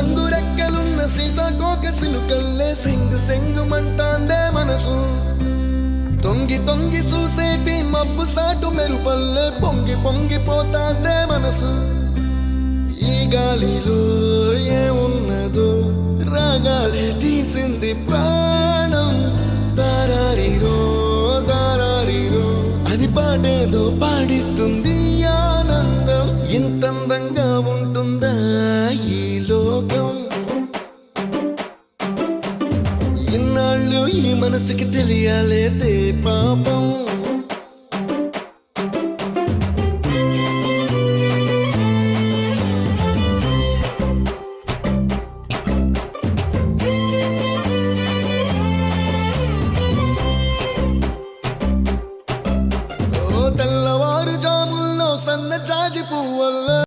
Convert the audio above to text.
రంగు రెక్కలున్న సీతాకోక సిలుకల్లే సెంగు సెంగుమంటాందే మనసు తొంగి తొంగి చూసేటి మబ్బు సాటు మెరుపల్లే పొంగి పొంగిపోతాందే మనసు ఈ గాలిలో ఏమున్నదో రాగాలే తీసింది ప్రాణం దారారిరో దారారిరో అని పాడేదో పాడిస్తుంది ఆనందం ఇంతందంగా